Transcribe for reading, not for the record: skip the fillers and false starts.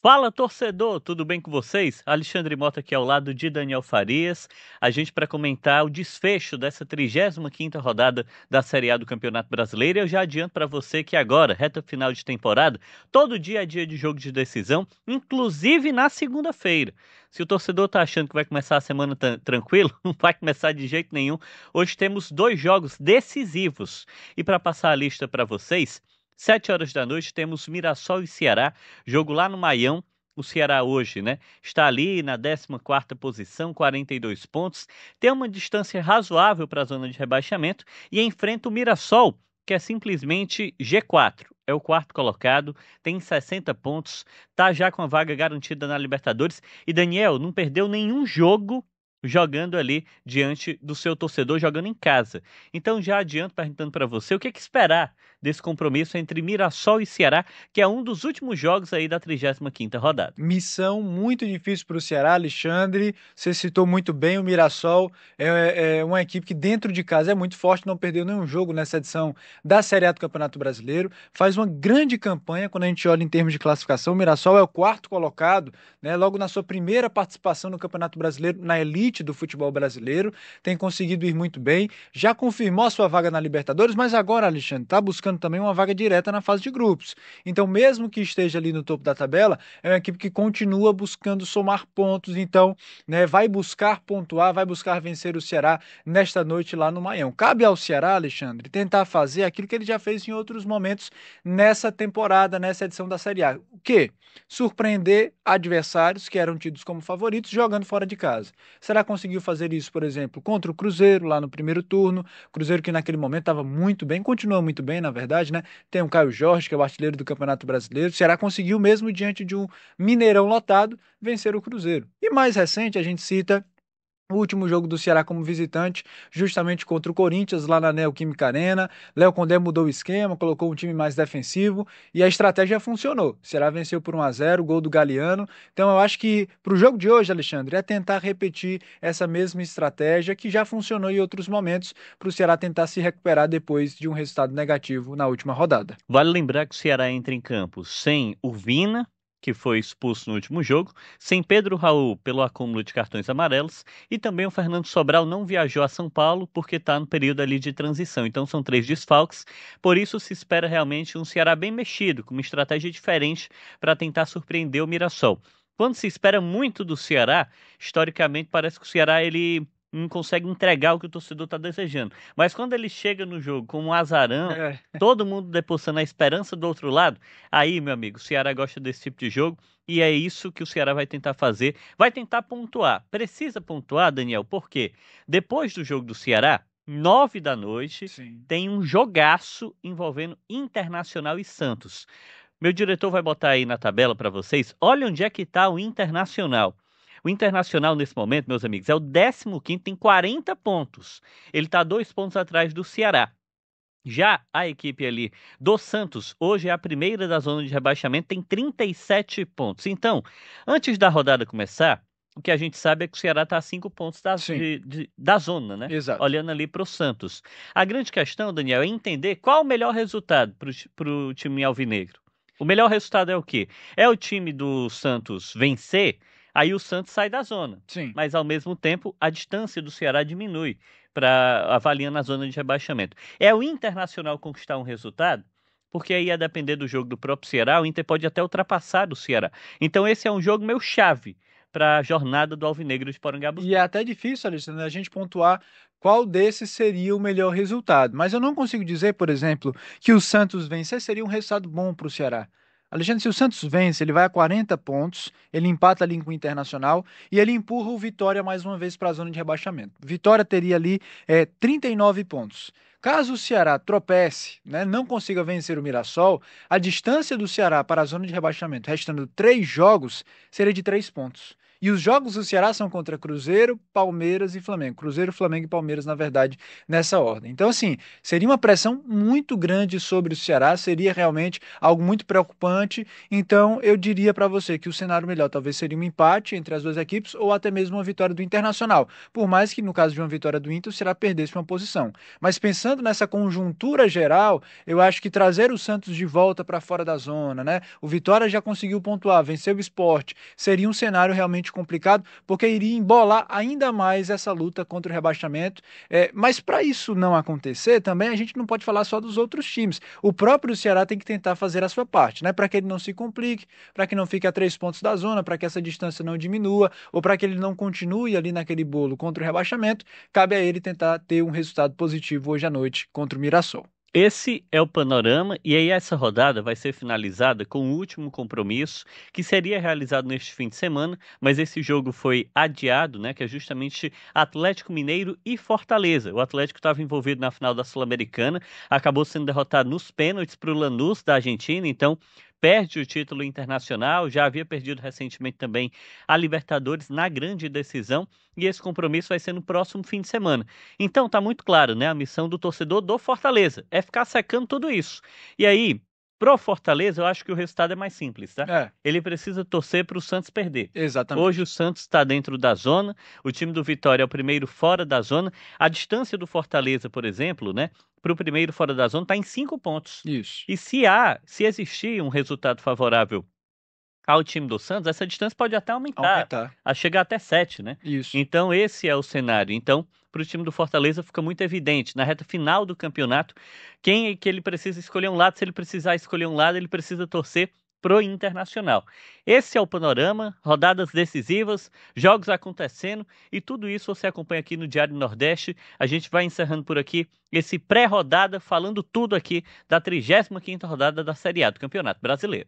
Fala, torcedor, tudo bem com vocês? Alexandre Mota aqui ao lado de Daniel Farias. A gente para comentar o desfecho dessa 35ª rodada da Série A do Campeonato Brasileiro. Eu já adianto para você que agora, reta final de temporada, todo dia é dia de jogo de decisão, inclusive na segunda-feira. Se o torcedor tá achando que vai começar a semana tranquilo, não vai começar de jeito nenhum. Hoje temos dois jogos decisivos. E para passar a lista para vocês, 7 horas da noite temos Mirassol e Ceará. Jogo lá no Maião. O Ceará hoje, né, está ali na 14ª posição, 42 pontos, tem uma distância razoável para a zona de rebaixamento e enfrenta o Mirassol, que é simplesmente G4. É o quarto colocado, tem 60 pontos, tá já com a vaga garantida na Libertadores. E Daniel não perdeu nenhum jogo jogando ali diante do seu torcedor, jogando em casa. Então já adianto perguntando para você, o que é que esperar desse compromisso entre Mirassol e Ceará, que é um dos últimos jogos aí da 35ª rodada. Missão muito difícil para o Ceará, Alexandre. Você citou muito bem o Mirassol. É uma equipe que dentro de casa é muito forte, não perdeu nenhum jogo nessa edição da Série A do Campeonato Brasileiro. Faz uma grande campanha quando a gente olha em termos de classificação. O Mirassol é o quarto colocado, né? Logo na sua primeira participação no Campeonato Brasileiro, na elite do futebol brasileiro. Tem conseguido ir muito bem. Já confirmou a sua vaga na Libertadores, mas agora, Alexandre, está buscando também uma vaga direta na fase de grupos. Então, mesmo que esteja ali no topo da tabela, é uma equipe que continua buscando somar pontos, então, né, vai buscar pontuar, vai buscar vencer o Ceará nesta noite lá no Maião. Cabe ao Ceará, Alexandre, tentar fazer aquilo que ele já fez em outros momentos nessa temporada, nessa edição da Série A. O quê? Surpreender adversários que eram tidos como favoritos jogando fora de casa. Será que conseguiu fazer isso, por exemplo, contra o Cruzeiro lá no primeiro turno? Cruzeiro que naquele momento estava muito bem, continua muito bem, na verdade, né? Tem o Caio Jorge, que é o artilheiro do Campeonato Brasileiro. O Ceará conseguiu mesmo diante de um Mineirão lotado, vencer o Cruzeiro. E mais recente, a gente cita o último jogo do Ceará como visitante, justamente contra o Corinthians, lá na Neoquímica Arena. Léo Condé mudou o esquema, colocou um time mais defensivo e a estratégia funcionou. O Ceará venceu por 1-0, gol do Galeano. Então eu acho que para o jogo de hoje, Alexandre, é tentar repetir essa mesma estratégia que já funcionou em outros momentos para o Ceará tentar se recuperar depois de um resultado negativo na última rodada. Vale lembrar que o Ceará entra em campo sem o Vina, que foi expulso no último jogo, sem Pedro Raul pelo acúmulo de cartões amarelos, e também o Fernando Sobral não viajou a São Paulo porque está no período ali de transição. Então são três desfalques, por isso se espera realmente um Ceará bem mexido, com uma estratégia diferente para tentar surpreender o Mirassol. Quando se espera muito do Ceará, historicamente parece que o Ceará ele não consegue entregar o que o torcedor está desejando. Mas quando ele chega no jogo com um azarão, É. todo mundo depositando a esperança do outro lado, aí, meu amigo, o Ceará gosta desse tipo de jogo e é isso que o Ceará vai tentar fazer. Vai tentar pontuar. Precisa pontuar, Daniel, por quê? Depois do jogo do Ceará, 9 da noite, Sim. tem um jogaço envolvendo Internacional e Santos. Meu diretor vai botar aí na tabela para vocês. Olha onde é que está o Internacional. O Internacional, nesse momento, meus amigos, é o 15º, tem 40 pontos. Ele está 2 pontos atrás do Ceará. Já a equipe ali do Santos, hoje é a primeira da zona de rebaixamento, tem 37 pontos. Então, antes da rodada começar, o que a gente sabe é que o Ceará está a 5 pontos Sim, da zona, né? exato. Olhando ali para o Santos. A grande questão, Daniel, é entender qual o melhor resultado para o time alvinegro. O melhor resultado é o quê? É o time do Santos vencer, aí o Santos sai da zona. Sim. Mas, ao mesmo tempo, a distância do Ceará diminui para avaliando a zona de rebaixamento. É o Internacional conquistar um resultado, porque aí ia depender do jogo do próprio Ceará, o Inter pode até ultrapassar o Ceará. Então esse é um jogo meio chave para a jornada do Alvinegro de Porangabuçu. E é até difícil, Alexandre, a gente pontuar qual desses seria o melhor resultado. Mas eu não consigo dizer, por exemplo, que o Santos vencer seria um resultado bom para o Ceará. Alexandre, se o Santos vence, ele vai a 40 pontos, ele empata ali com o Internacional e ele empurra o Vitória mais uma vez para a zona de rebaixamento. Vitória teria ali 39 pontos. Caso o Ceará tropece, né, não consiga vencer o Mirassol, a distância do Ceará para a zona de rebaixamento, restando 3 jogos, seria de 3 pontos. E os jogos do Ceará são contra Cruzeiro, Palmeiras e Flamengo. Cruzeiro, Flamengo e Palmeiras, na verdade, nessa ordem. Então, assim, seria uma pressão muito grande sobre o Ceará, seria realmente algo muito preocupante. Então, eu diria para você que o cenário melhor talvez seria um empate entre as duas equipes ou até mesmo uma vitória do Internacional. Por mais que, no caso de uma vitória do Inter, o Ceará perdesse uma posição. Mas pensando pensando nessa conjuntura geral, eu acho que trazer o Santos de volta para fora da zona, né? O Vitória já conseguiu pontuar, venceu o Sport, seria um cenário realmente complicado, porque iria embolar ainda mais essa luta contra o rebaixamento. Mas para isso não acontecer, também a gente não pode falar só dos outros times. O próprio Ceará tem que tentar fazer a sua parte, né? Para que ele não se complique, para que não fique a 3 pontos da zona, para que essa distância não diminua, ou para que ele não continue ali naquele bolo contra o rebaixamento, cabe a ele tentar ter um resultado positivo hoje à noite contra o Mirassol. Esse é o panorama, e aí essa rodada vai ser finalizada com o último compromisso, que seria realizado neste fim de semana, mas esse jogo foi adiado, né? Que é justamente Atlético Mineiro e Fortaleza. O Atlético estava envolvido na final da Sul-Americana, acabou sendo derrotado nos pênaltis para o Lanús da Argentina, então perde o título internacional, já havia perdido recentemente também a Libertadores na grande decisão, e esse compromisso vai ser no próximo fim de semana. Então tá muito claro, né? A missão do torcedor do Fortaleza é ficar secando tudo isso. E aí, pro Fortaleza, eu acho que o resultado é mais simples, tá? É, Ele precisa torcer para o Santos perder. Hoje o exatamente. Santos está dentro da zona, o time do Vitória é o primeiro fora da zona. A distância do Fortaleza, por exemplo, né, para o primeiro fora da zona está em 5 pontos. Isso. E se existir um resultado favorável ao time do Santos, essa distância pode até aumentar, Aumentar. a chegar até 7, né? Isso. Então, esse é o cenário. Então, para o time do Fortaleza fica muito evidente, na reta final do campeonato, quem é que ele precisa escolher um lado. Se ele precisar escolher um lado, ele precisa torcer pro Internacional. Esse é o panorama, rodadas decisivas, jogos acontecendo, e tudo isso você acompanha aqui no Diário Nordeste. A gente vai encerrando por aqui esse pré-rodada, falando tudo aqui da 35ª rodada da Série A do Campeonato Brasileiro.